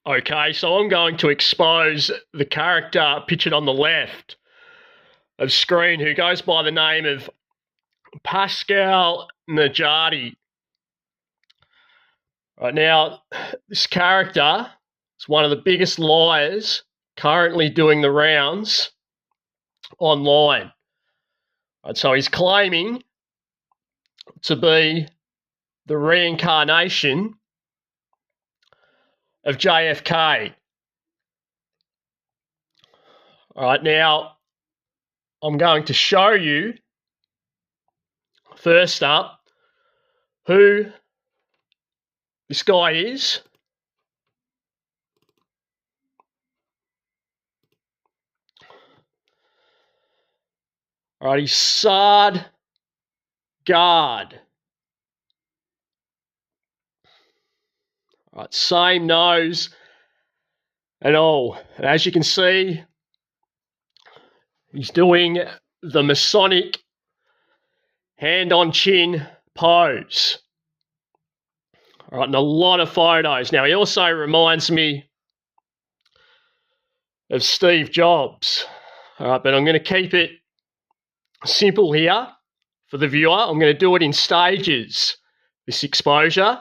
Okay, so I'm going to expose the character pictured on the left of screen who goes by the name of Pascal Najadi. Right now, this character is one of the biggest liars currently doing the rounds online. Right, so he's claiming to be the reincarnation of JFK. All right, now I'm going to show you, first up, who this guy is. All right, he's Sard Guard. All right, same nose and all. And as you can see, he's doing the Masonic hand on chin pose. All right, and a lot of photos. Now, he also reminds me of Steve Jobs. All right, but I'm going to keep it simple here for the viewer. I'm going to do it in stages, this exposure.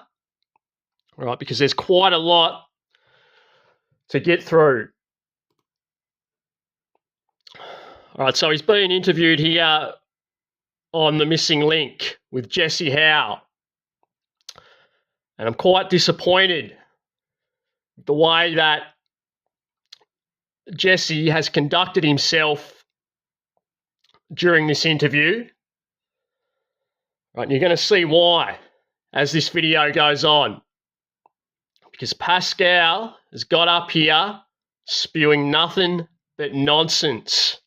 All right, because there's quite a lot to get through. All right, so he's being interviewed here on The Missing Link with Jesse Howe. And I'm quite disappointed the way that Jesse has conducted himself during this interview. Right, and you're going to see why as this video goes on. Because Pascal has got up here spewing nothing but nonsense.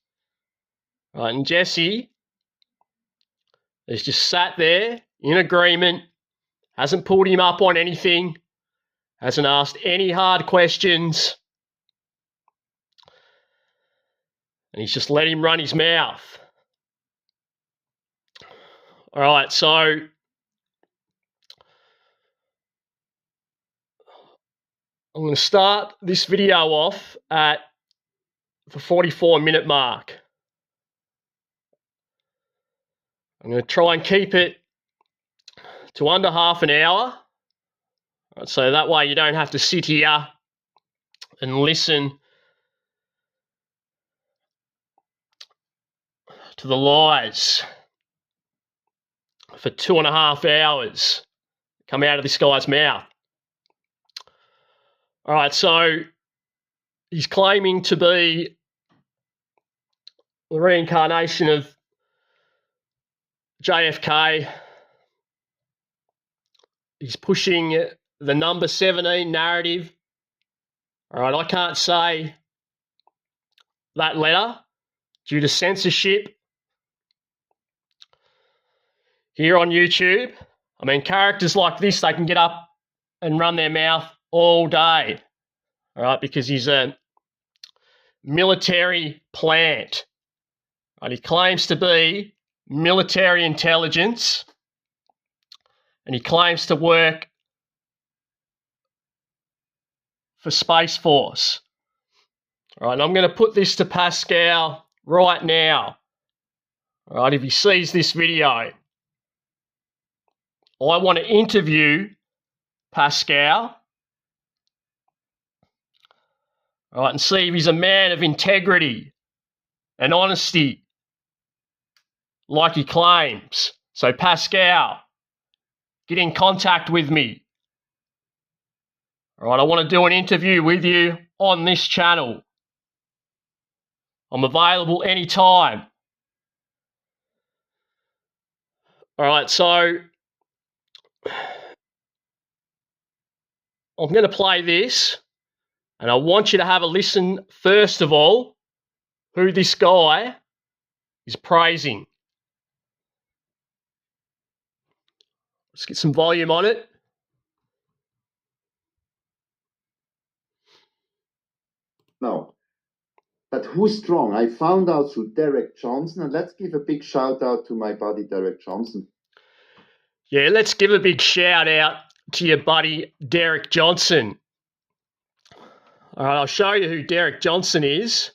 Right, and Jesse has just sat there in agreement, hasn't pulled him up on anything, hasn't asked any hard questions, and he's just let him run his mouth. All right, so I'm going to start this video off at the 44-minute mark. I'm going to try and keep it to under half an hour, right, so that way you don't have to sit here and listen to the lies for 2.5 hours come out of this guy's mouth. All right, so he's claiming to be the reincarnation of JFK. He's pushing the number 17 narrative. All right, I can't say that letter due to censorship here on YouTube. I mean, characters like this, they can get up and run their mouth all day, all right, because he's a military plant. Right? He claims to be military intelligence, and he claims to work for Space Force. All right, and I'm going to put this to Pascal right now. All right, if he sees this video, I want to interview Pascal. All right, and see if he's a man of integrity and honesty, like he claims. So, Pascal, get in contact with me. All right, I want to do an interview with you on this channel. I'm available anytime. All right, so I'm going to play this, and I want you to have a listen, first of all, who this guy is praising. Let's get some volume on it. No. But who's strong? I found out through Derek Johnson, and let's give a big shout out to my buddy Derek Johnson. Yeah, let's give a big shout out to your buddy Derek Johnson. All right, I'll show you who Derek Johnson is.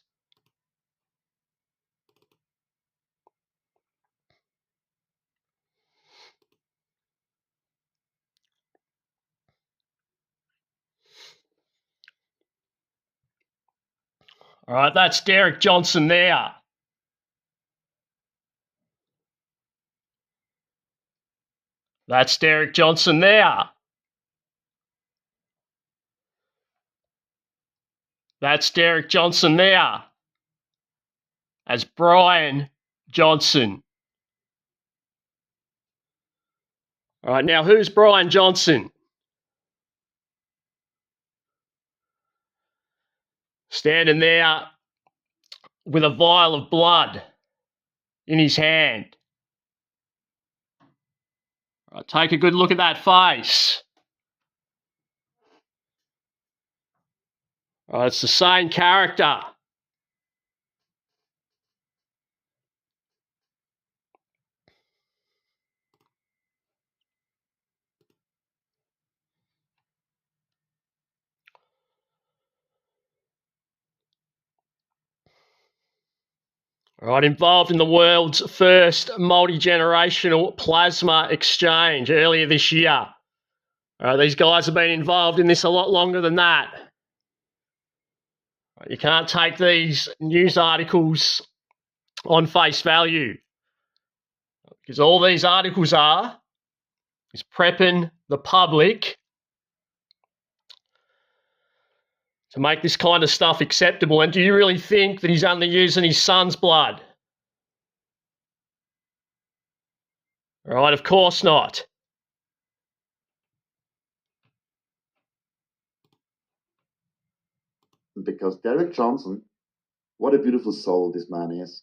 All right, that's Derek Johnson there. That's Derek Johnson there. That's Derek Johnson there. As Brian Johnson. All right, now who's Brian Johnson? Standing there with a vial of blood in his hand. All right, take a good look at that face. All right, it's the same character. All right, involved in the world's first multi-generational plasma exchange earlier this year. All right, these guys have been involved in this a lot longer than that. You can't take these news articles on face value, because all these articles are is prepping the public to make this kind of stuff acceptable. And do you really think that he's only using his son's blood? All right, of course not. Because Derek Johnson, what a beautiful soul this man is.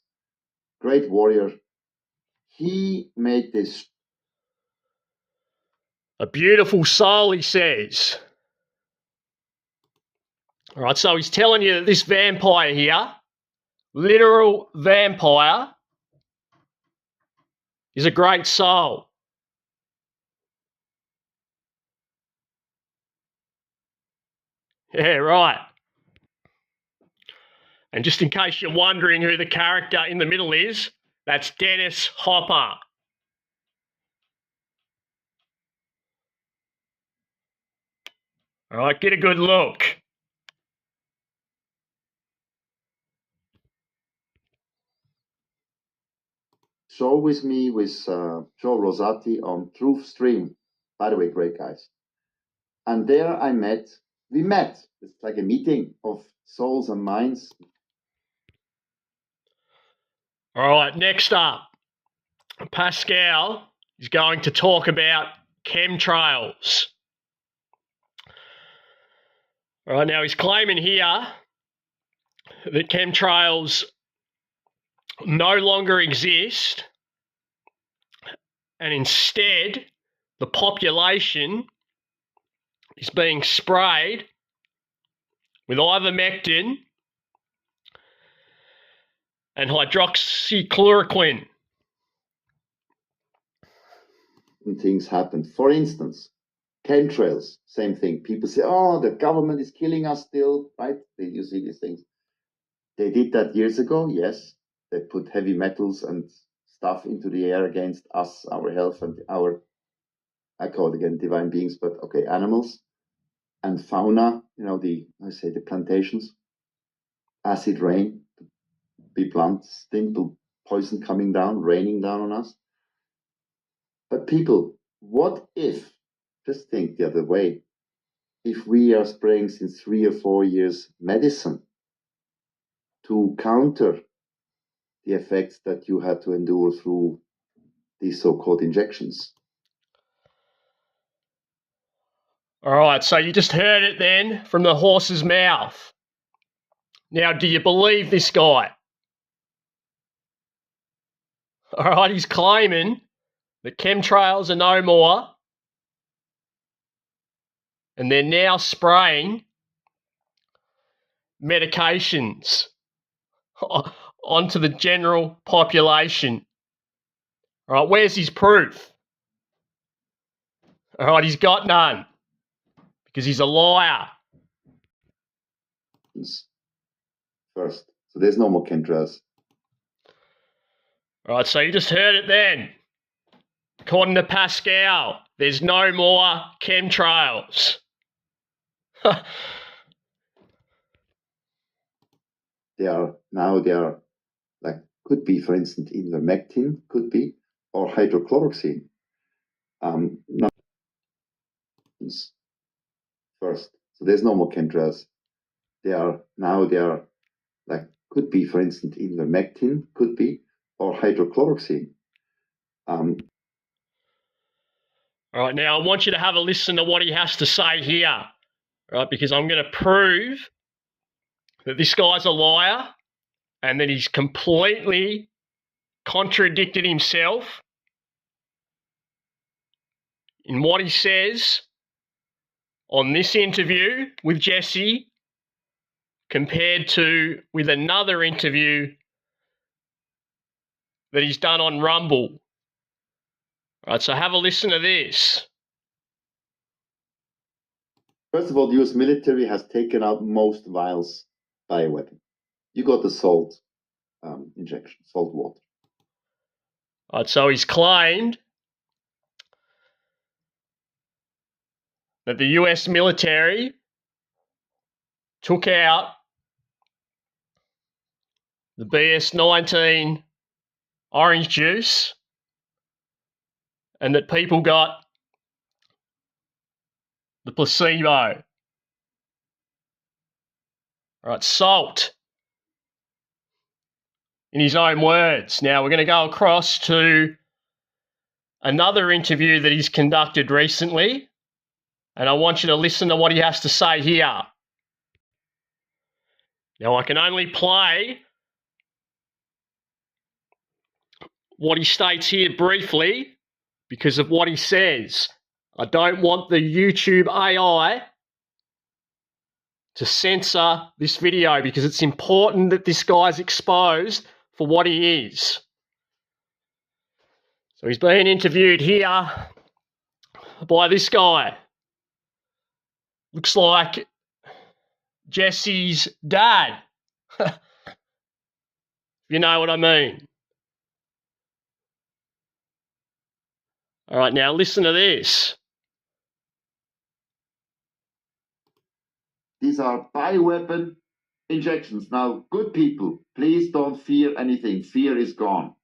Great warrior. He made this. A beautiful soul, he says. All right, so he's telling you that this vampire here, literal vampire, is a great soul. Yeah, right. And just in case you're wondering who the character in the middle is, that's Dennis Hopper. All right, get a good look. Show with me with Joe Rosati on Truth Stream. By the way, great guys. And there we met. It's like a meeting of souls and minds. All right, next up, Pascal is going to talk about chemtrails. All right, now he's claiming here that chemtrails no longer exist, and instead the population is being sprayed with ivermectin and hydroxychloroquine. And things happen. For instance, chemtrails, same thing. People say, oh, the government is killing us still, right? You see these things. They did that years ago, yes. They put heavy metals and stuff into the air against us, our health, and our, I call it again, divine beings, but okay, animals and fauna, the plantations, acid rain, to be blunt, simple poison coming down, raining down on us. But people, what if, just think the other way, if we are spraying since 3 or 4 years medicine to counter the effects that you had to endure through these so-called injections? All right, so you just heard it then from the horse's mouth. Now, do you believe this guy? All right, he's claiming that chemtrails are no more, and they're now spraying medications onto the general population. All right, where's his proof? All right, he's got none, because he's a liar. first. So there's no more chemtrails. Right, so you just heard it then. According to Pascal, there's no more chemtrails. They are like, could be, for instance, ivermectin, could be, or hydrochloroxine. First. So there's no more chemtrails. They are like, could be, for instance, ivermectin, could be, or hydrochloroxine. All right, now I want you to have a listen to what he has to say here, right? Because I'm going to prove that this guy's a liar and that he's completely contradicted himself in what he says on this interview with Jesse compared to with another interview that he's done on Rumble. All right, so have a listen to this. First of all, the US military has taken out most vials bioweapon. You got the salt injection, salt water. All right, so he's claimed that the US military took out the BS-19 orange juice and that people got the placebo. All right, salt, in his own words. Now, we're going to go across to another interview that he's conducted recently, and I want you to listen to what he has to say here. Now, I can only play what he states here briefly because of what he says. I don't want the YouTube AI to censor this video because it's important that this guy's exposed for what he is. So he's being interviewed here by this guy. Looks like Jesse's dad. You know what I mean. All right, now listen to this. These are bioweapon injections. Now, good people, please don't fear anything. Fear is gone.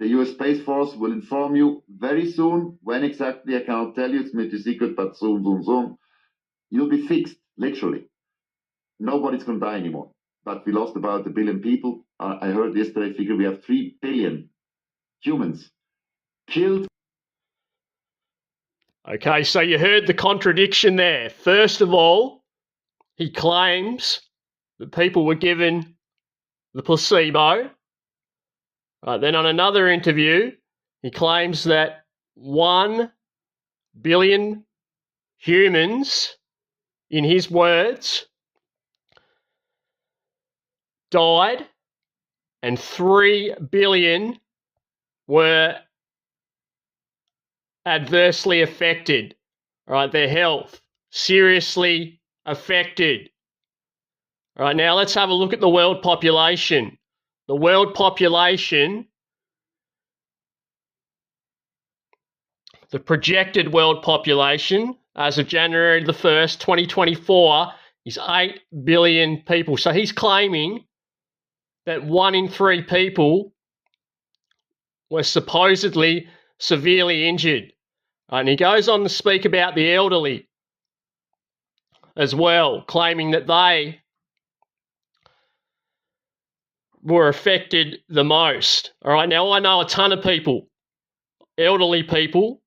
The US Space Force will inform you very soon. When exactly, I cannot tell you. It's military secret, but soon. You'll be fixed, literally. Nobody's going to die anymore. But we lost about 1 billion people. I heard yesterday figure we have 3 billion humans killed. Okay, so you heard the contradiction there. First of all, he claims that people were given the placebo. Then on another interview, he claims that 1 billion humans, in his words, died and 3 billion were adversely affected. All right, their health seriously affected. All right, now let's have a look at the world population. The world population, the projected world population as of January the 1st, 2024, is 8 billion people. So he's claiming that 1 in 3 people were supposedly severely injured. And he goes on to speak about the elderly as well, claiming that they were affected the most. All right, now I know a ton of people, elderly people,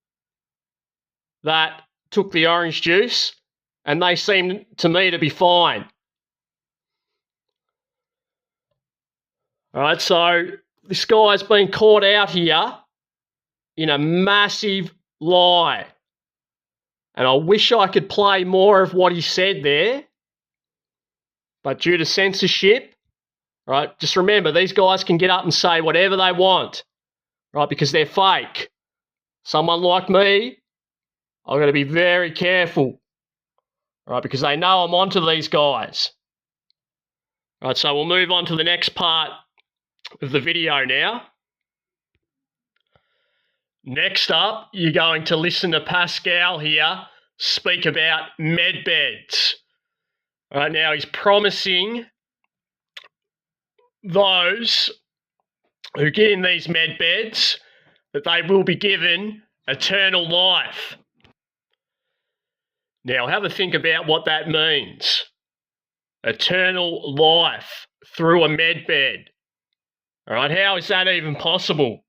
that took the orange juice and they seem to me to be fine. All right, so this guy's been caught out here in a massive lie. And I wish I could play more of what he said there, but due to censorship, right, just remember, these guys can get up and say whatever they want, right, because they're fake. Someone like me, I've got to be very careful, right, because they know I'm onto these guys. Right, so we'll move on to the next part of the video now. Next up, you're going to listen to Pascal here speak about medbeds. Right now, he's promising those who get in these medbeds that they will be given eternal life. Now, have a think about what that means. Eternal life through a medbed. All right, how is that even possible?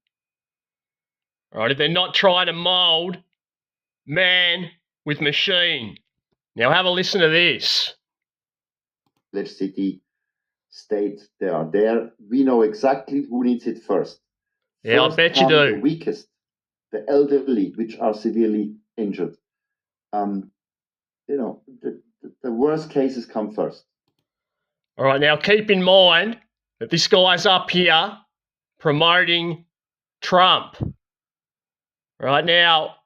All right, if they're not trying to mould man with machine. Now, have a listen to this. City, state, they are there. We know exactly who needs it first. Yeah, First I bet you come do. The weakest, the elderly, which are severely injured. The worst cases come first. All right, now keep in mind that this guy's up here promoting Trump. Right now,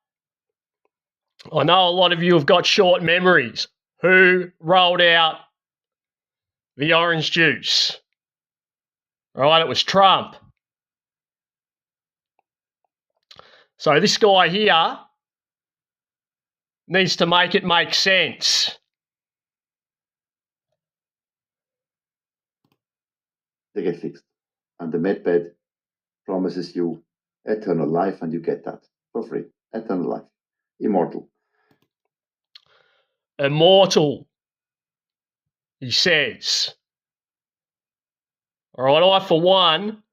I know a lot of you have got short memories. Who rolled out the orange juice? All right, it was Trump. So this guy here needs to make it make sense. They get fixed. And the medbed promises you eternal life, and you get that for free. Eternal life. Immortal. Immortal, he says. All right, I, for one,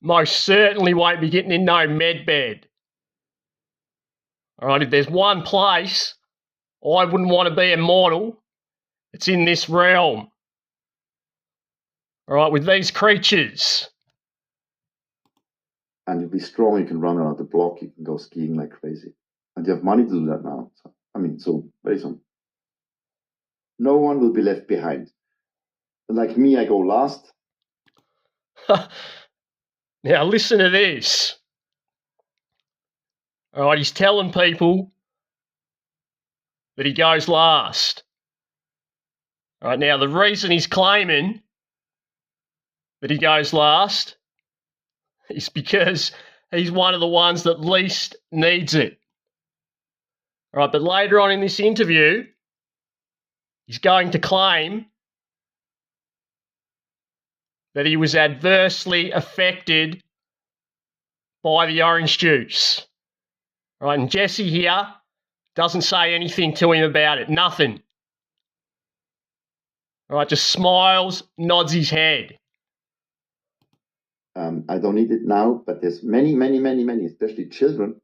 most certainly won't be getting in no medbed. All right, if there's one place I wouldn't want to be immortal, it's in this realm. All right, with these creatures. And you'll be strong, you can run around the block, you can go skiing like crazy. And you have money to do that now. So very soon. No one will be left behind. Like me, I go last. Now listen to this. All right, he's telling people that he goes last. All right, now the reason he's claiming that he goes last is because he's one of the ones that least needs it. All right, but later on in this interview, he's going to claim that he was adversely affected by the orange juice. All right, and Jesse here doesn't say anything to him about it, nothing. All right, just smiles, nods his head. I don't need it now, but there's many, especially children,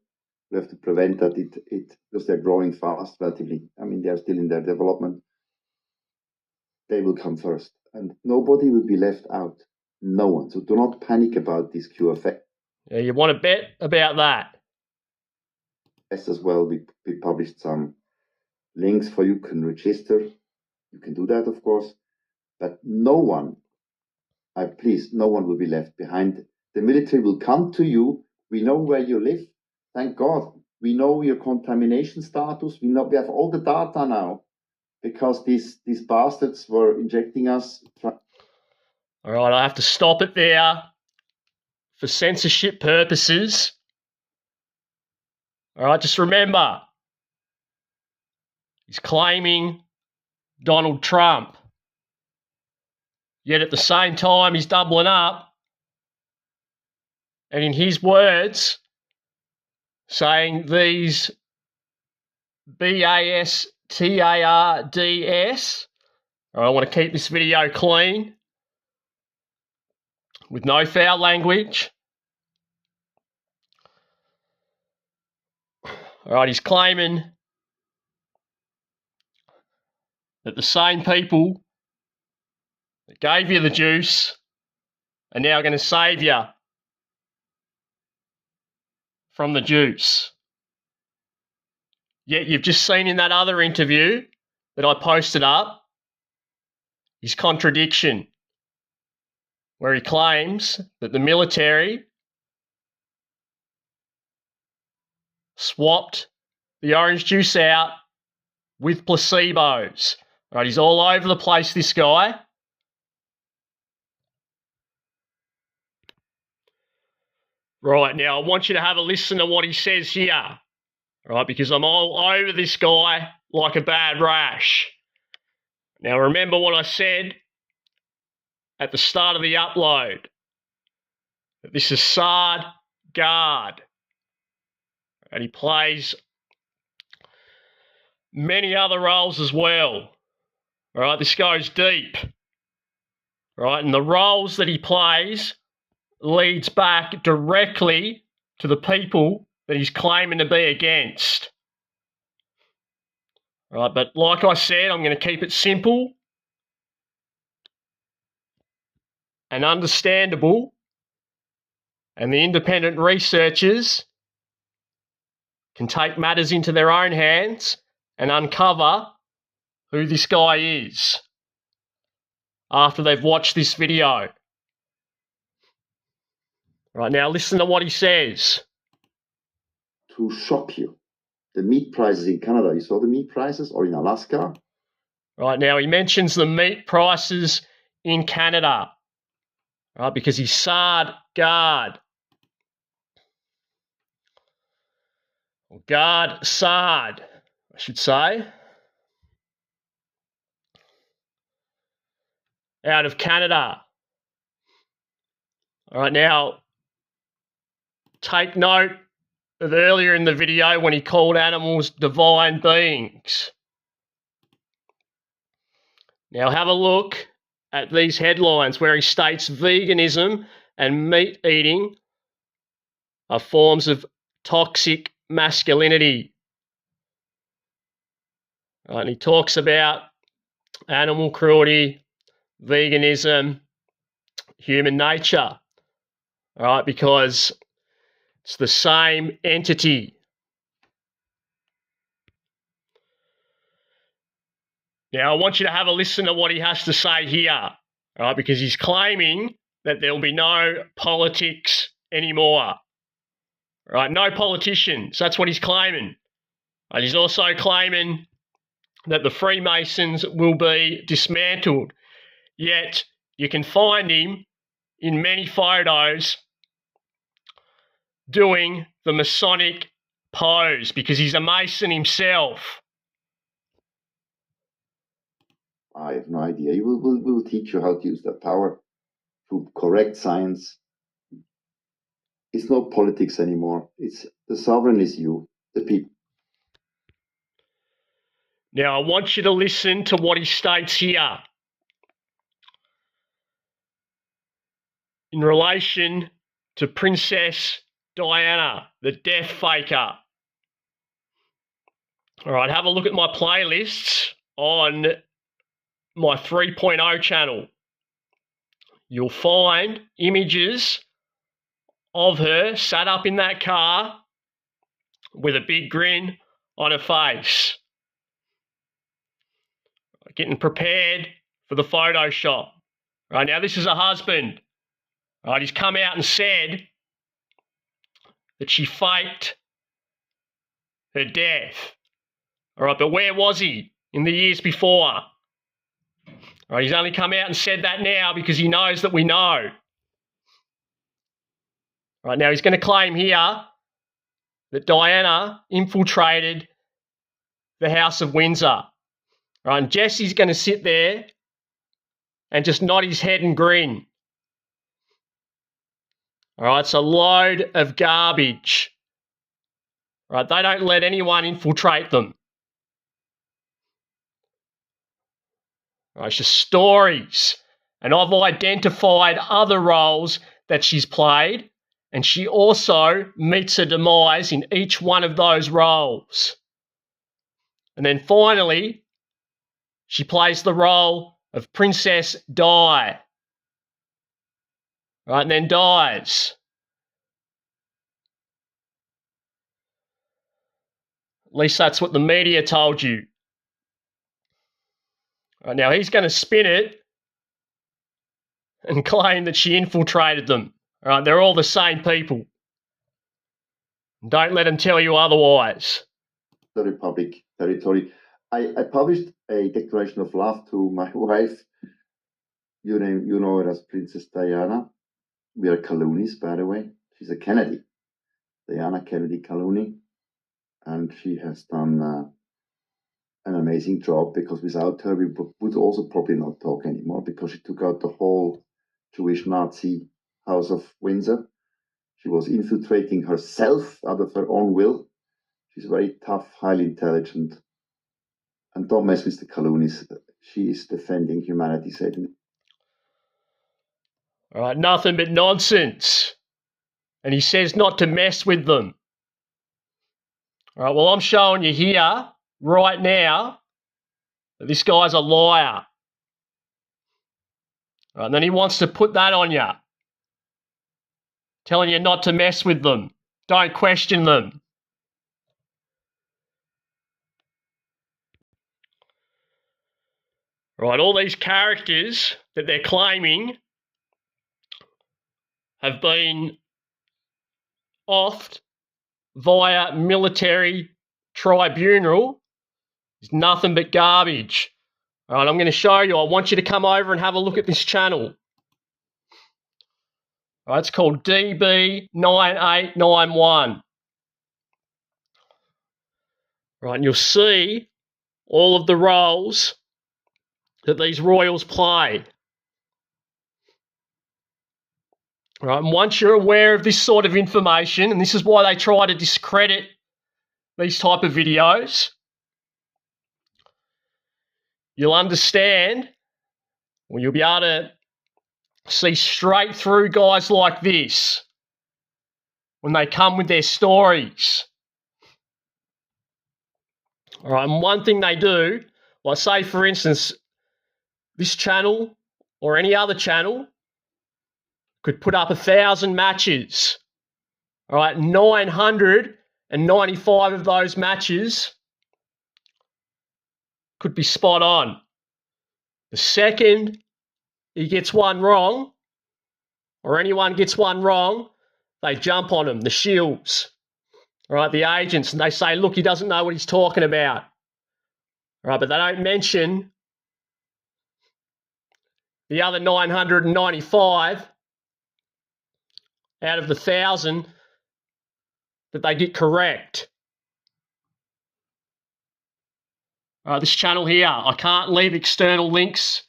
we have to prevent that because they're growing fast relatively. They're still in their development. They will come first, and nobody will be left out. No one. So do not panic about this cure effect. Yeah, you want to bet about that? Yes, as well. We published some links for you can register. You can do that, of course, but no one will be left behind. The military will come to you. We know where you live. Thank God. We know your contamination status. We have all the data now because these bastards were injecting us. All right, I have to stop it there for censorship purposes. All right, just remember, he's claiming Donald Trump. Yet at the same time, he's doubling up. And in his words, saying these bastards, I want to keep this video clean, with no foul language. All right, he's claiming that the same people that gave you the juice are now going to save you from the juice. Yet you've just seen in that other interview that I posted up his contradiction, where he claims that the military swapped the orange juice out with placebos. All right, he's all over the place, this guy. Right, now I want you to have a listen to what he says here, right, because I'm all over this guy like a bad rash. Now remember what I said at the start of the upload, that this is Sard Guard, and he plays many other roles as well. All right, this goes deep, right, and the roles that he plays leads back directly to the people that he's claiming to be against. Right, but like I said, I'm going to keep it simple and understandable, and the independent researchers can take matters into their own hands and uncover who this guy is after they've watched this video. Right, now listen to what he says. To shock you, the meat prices in Canada, you saw the meat prices, or in Alaska? Right, now he mentions the meat prices in Canada, right, because he's Sard Guard. Or Guard Sard, I should say. Out of Canada. All right, now take note of earlier in the video when he called animals divine beings. Now have a look at these headlines where he states veganism and meat eating are forms of toxic masculinity. Right, and he talks about animal cruelty, veganism, human nature, all right, because it's the same entity. Now, I want you to have a listen to what he has to say here, all right, because he's claiming that there will be no politics anymore. Right, no politicians, that's what he's claiming. And he's also claiming that the Freemasons will be dismantled. Yet, you can find him in many photos doing the Masonic pose because he's a Mason himself. I have no idea. We'll teach you how to use that power to correct science. It's not politics anymore. It's the sovereign is you, the people. Now, I want you to listen to what he states here in relation to Princess Diana, the death faker. All right, have a look at my playlists on my 3.0 channel. You'll find images of her sat up in that car with a big grin on her face, getting prepared for the Photoshop. Right, now this is her husband. Right, he's come out and said that she faked her death. All right, but where was he in the years before? All right, he's only come out and said that now because he knows that we know. Right, now he's going to claim here that Diana infiltrated the House of Windsor. Right, and Jesse's going to sit there and just nod his head and grin. All right, it's a load of garbage. Right, they don't let anyone infiltrate them. Right, it's just stories. And I've identified other roles that she's played, and she also meets her demise in each one of those roles. And then finally, she plays the role of Princess Di. Right, and then dies. At least that's what the media told you. Right, now he's going to spin it and claim that she infiltrated them. All right, they're all the same people. Don't let them tell you otherwise. The Republic territory. I published a declaration of love to my wife. You know her as Princess Diana. We are colonies, by the way. She's a Kennedy, Diana Kennedy Calooney, and she has done an amazing job, because without her we would also probably not talk anymore, because she took out the whole Jewish Nazi House of Windsor. She was infiltrating herself out of her own will. She's very tough, highly intelligent, and don't mess with the Calooneys. She is defending humanity, Satan. All right, nothing but nonsense. And he says not to mess with them. All right, well, I'm showing you here, right now, that this guy's a liar. All right, and then he wants to put that on you, telling you not to mess with them. Don't question them. Right, all these characters that they're claiming have been offed via military tribunal is nothing but garbage. All right, I'm going to show you. I want you to come over and have a look at this channel. All right, it's called DB9891. Right, and you'll see all of the roles that these royals play. Right, and once you're aware of this sort of information, and this is why they try to discredit these type of videos, you'll understand, or you'll be able to see straight through guys like this when they come with their stories. All right, and one thing they do, like say for instance, this channel or any other channel could put up 1,000 matches. All right, 995 of those matches could be spot on. The second he gets one wrong, or anyone gets one wrong, they jump on him, the shields, all right, the agents, and they say, look, he doesn't know what he's talking about. All right, but they don't mention the other 995 out of the 1,000 that they get correct. This channel here, I can't leave external links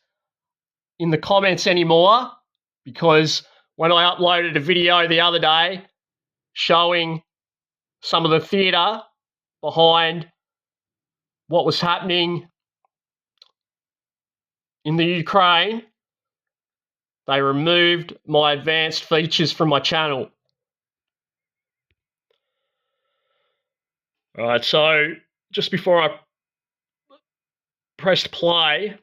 in the comments anymore, because when I uploaded a video the other day showing some of the theatre behind what was happening in the Ukraine, they removed my advanced features from my channel. All right, so just before I pressed play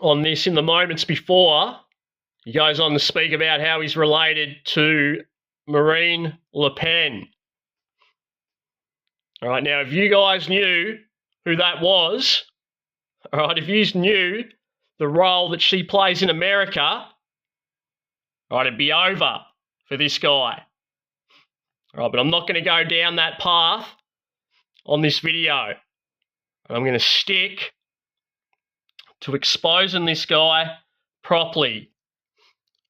on this, in the moments before, he goes on to speak about how he's related to Marine Le Pen. All right, now if you guys knew who that was, all right, if you knew the role that she plays in America, all right, it'd be over for this guy. All right, but I'm not going to go down that path on this video. I'm going to stick to exposing this guy properly.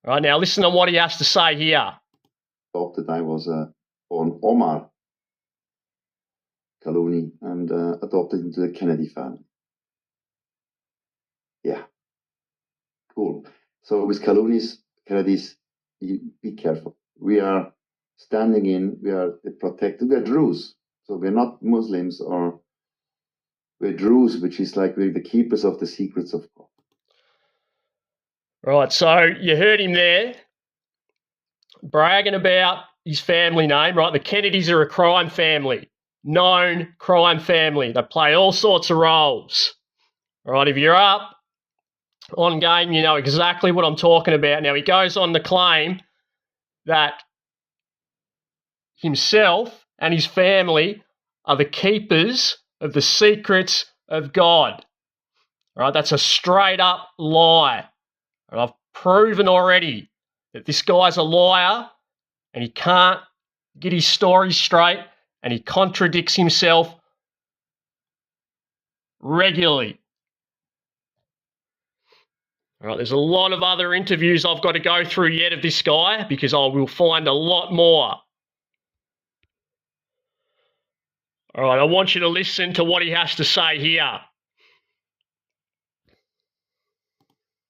All right, now listen to what he has to say here. Adopted, I was born Omar Calooney and adopted into the Kennedy family. Yeah, cool. So with Kennedys, be careful. We are standing in, we are the protected, we are Druze. So we're not Muslims, or we're Druze, which is like we're the keepers of the secrets of God. Right, so you heard him there bragging about his family name, right? The Kennedys are a crime family, known crime family. They play all sorts of roles. All right, if you're up on game, you know exactly what I'm talking about. Now, he goes on to claim that himself and his family are the keepers of the secrets of God. All right, that's a straight up lie. And I've proven already that this guy's a liar and he can't get his story straight and he contradicts himself regularly. All right, there's a lot of other interviews I've got to go through yet of this guy because I will find a lot more. All right, I want you to listen to what he has to say here.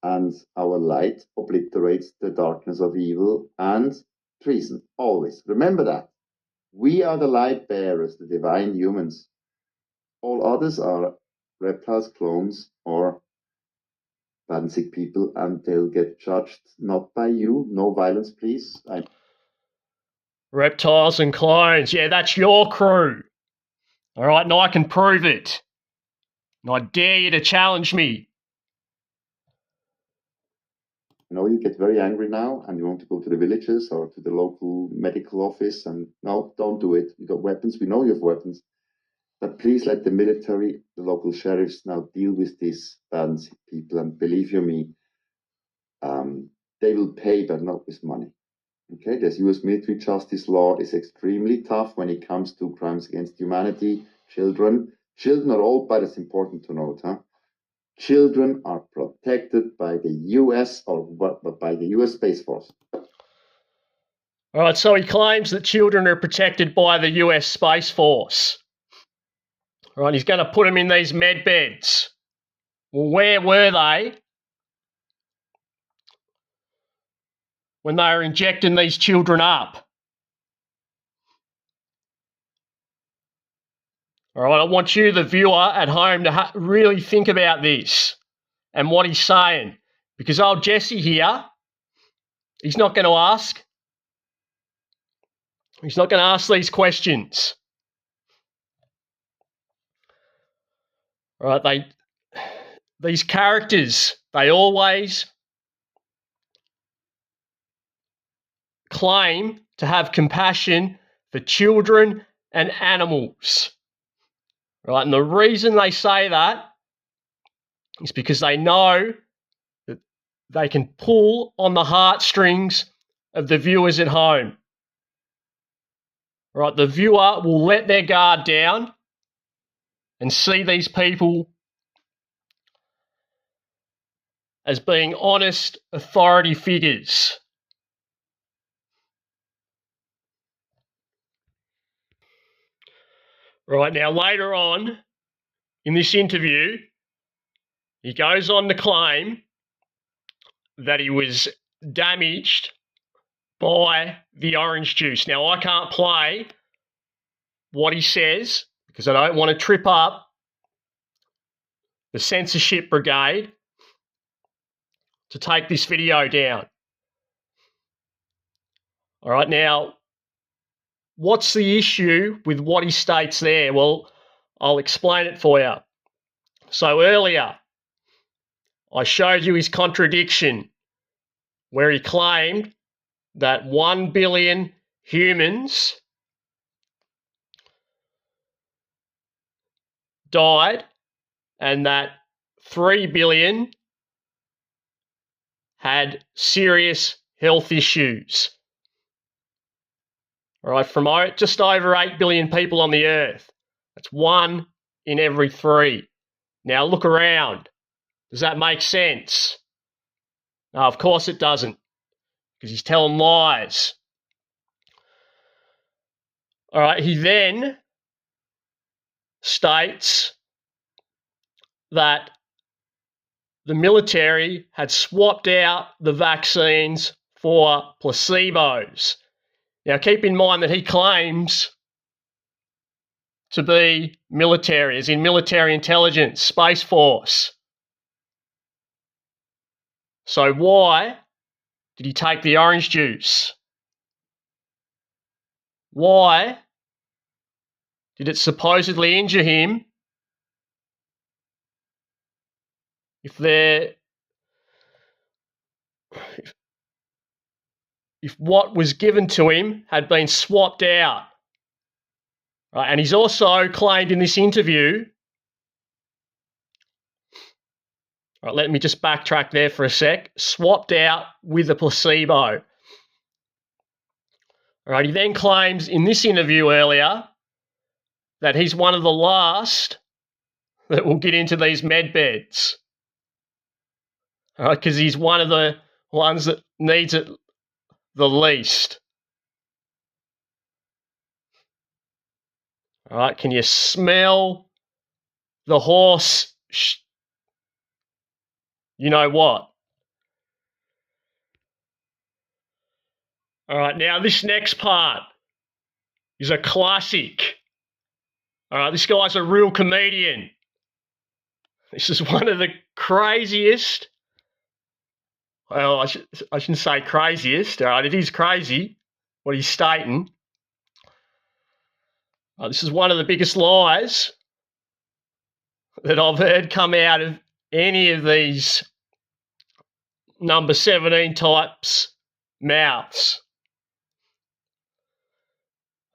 And our light obliterates the darkness of evil and treason, always. Remember that. We are the light bearers, the divine humans. All others are reptiles, clones, or bad and sick people, and they'll get judged not by you. No violence, please. Reptiles and clones. Yeah, that's your crew. All right, and I can prove it. And I dare you to challenge me. I know you get very angry now and you want to go to the villages or to the local medical office, and no, don't do it. You got weapons. We know you have weapons. But please let the military, the local sheriffs now deal with these bad and sick people. And believe you me, they will pay, but not with money. Okay, this U.S. military justice law is extremely tough when it comes to crimes against humanity. Children are all, but it's important to note, children are protected by the U.S. or by the U.S. Space Force. All right, so he claims that children are protected by the US Space Force. All right, he's going to put them in these med beds. Well, where were they when they were injecting these children up? All right, I want you, the viewer at home, to really think about this and what he's saying. Because old Jesse here, he's not going to ask. He's not going to ask these questions. All right, these characters, they always claim to have compassion for children and animals. Right, and the reason they say that is because they know that they can pull on the heartstrings of the viewers at home. Right, the viewer will let their guard down and see these people as being honest authority figures. Right, now later on in this interview, he goes on to claim that he was damaged by the orange juice. Now, I can't play what he says because I don't want to trip up the censorship brigade to take this video down. All right, now, what's the issue with what he states there? Well, I'll explain it for you. So earlier, I showed you his contradiction where he claimed that 1 billion humans died and that 3 billion had serious health issues. All right, from just over 8 billion people on the earth. That's 1 in every 3. Now look around. Does that make sense? No, of course it doesn't, because he's telling lies. All right, he then states that the military had swapped out the vaccines for placebos. Now, keep in mind that he claims to be military, as in military intelligence, Space Force. So why did he take the orange juice? Why did it supposedly injure him if what was given to him had been swapped out? Right, and he's also claimed in this interview, right, let me just backtrack there for a sec, swapped out with a placebo. All right, he then claims in this interview earlier that he's one of the last that will get into these med beds. All right, because he's one of the ones that needs it the least. All right, can you smell the horse? You know what? All right, now this next part is a classic. All right, this guy's a real comedian. This is one of the craziest. Well, I shouldn't say craziest. All right, it is crazy what he's stating. This is one of the biggest lies that I've heard come out of any of these number 17 types' mouths.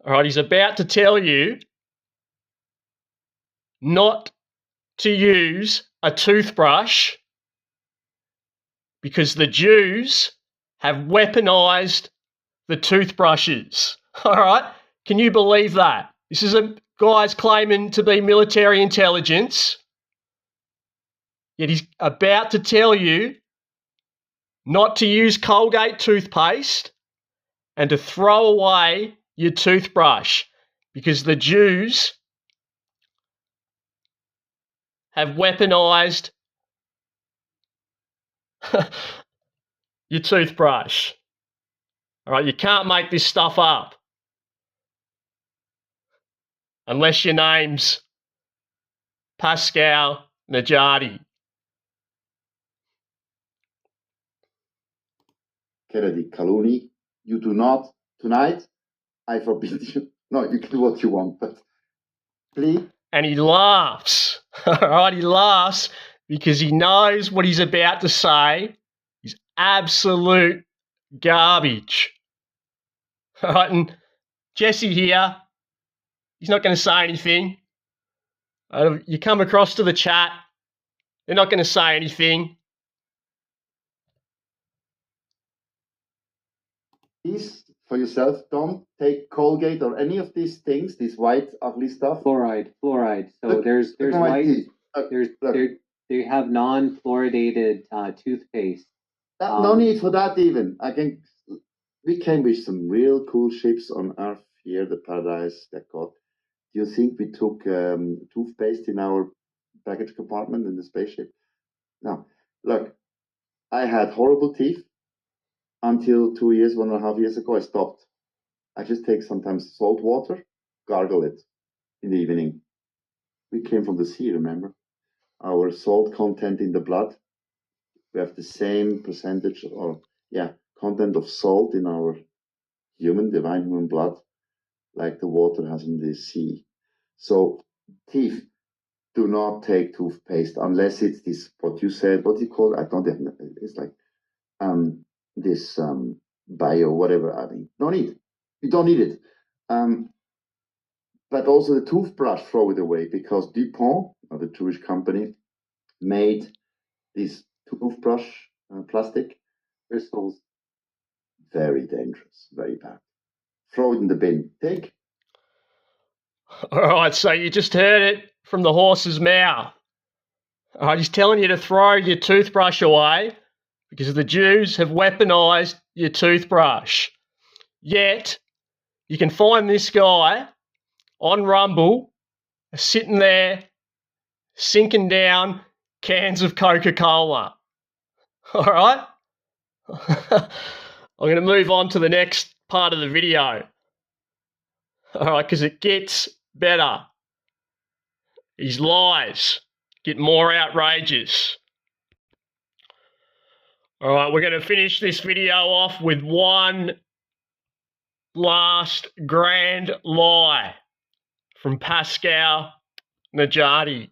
All right, he's about to tell you not to use a toothbrush because the Jews have weaponized the toothbrushes. All right, can you believe that? This is a guy's claiming to be military intelligence, yet he's about to tell you not to use Colgate toothpaste and to throw away your toothbrush because the Jews have weaponized your toothbrush. All right, you can't make this stuff up unless your name's Pascal Najadi. Kennedy, Kaluni, you do not tonight. I forbid you. No, you can do what you want, but please. And he laughs. All right, he laughs because he knows what he's about to say is absolute garbage. All right, and Jesse here, he's not going to say anything. You come across to the chat, they're not going to say anything. Please, for yourself, don't take Colgate or any of these things, this white ugly stuff. Fluoride. So Look, there's white. Look. They have non-fluoridated toothpaste. No need for that even. We came with some real cool ships on Earth here, the paradise that got. Do you think we took toothpaste in our baggage compartment in the spaceship? No. Look, I had horrible teeth until 1.5 years ago. I stopped. I just take sometimes salt water, gargle it in the evening. We came from the sea, remember? Our salt content in the blood. We have the same percentage content of salt in our divine human blood, like the water has in the sea. So teeth, do not take toothpaste unless it's this, what you said, what do you call it? I don't know. It's like this bio, whatever. I mean, no need. You don't need it. But also the toothbrush, throw it away because Dupont, the Jewish company, made this toothbrush plastic crystals. Very dangerous, very bad. Throw it in the bin. Take. All right, so you just heard it from the horse's mouth. All right, he's telling you to throw your toothbrush away because the Jews have weaponized your toothbrush. Yet, you can find this guy on Rumble sitting there sinking down cans of Coca-Cola. All right? I'm going to move on to the next part of the video. All right, because it gets better. His lies get more outrageous. All right, we're going to finish this video off with one last grand lie from Pascal Najadi.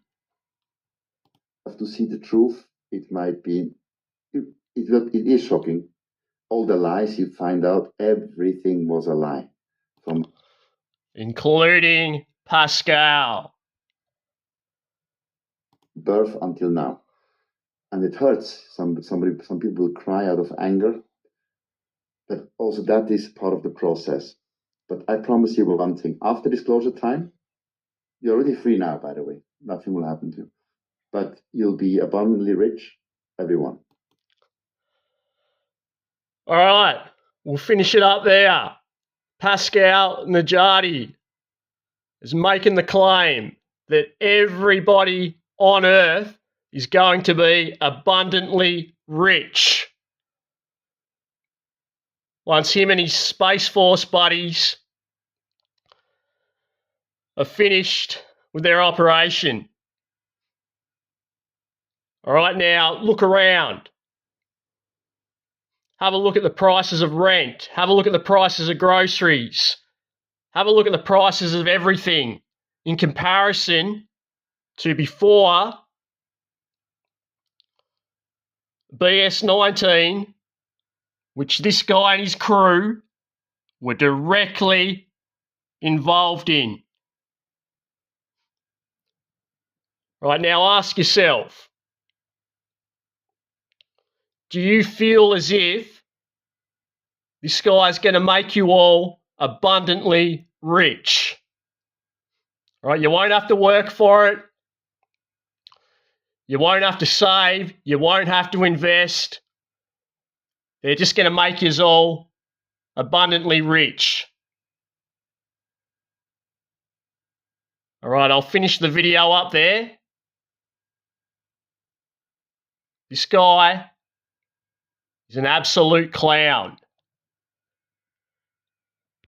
To see the truth, it might be, it is shocking. All the lies you find out, everything was a lie. Including Pascal. Birth until now. And it hurts. Some people cry out of anger. But also that is part of the process. But I promise you one thing. After disclosure time, you're already free now, by the way. Nothing will happen to you. But you'll be abundantly rich, everyone. All right, we'll finish it up there. Pascal Najadi is making the claim that everybody on Earth is going to be abundantly rich once him and his Space Force buddies are finished with their operation. All right, now look around. Have a look at the prices of rent. Have a look at the prices of groceries. Have a look at the prices of everything in comparison to before BS19, which this guy and his crew were directly involved in. Right now, ask yourself, do you feel as if this guy's going to make you all abundantly rich? Right, you won't have to work for it. You won't have to save. You won't have to invest. They're just going to make you all abundantly rich. All right, I'll finish the video up there. This guy is an absolute clown.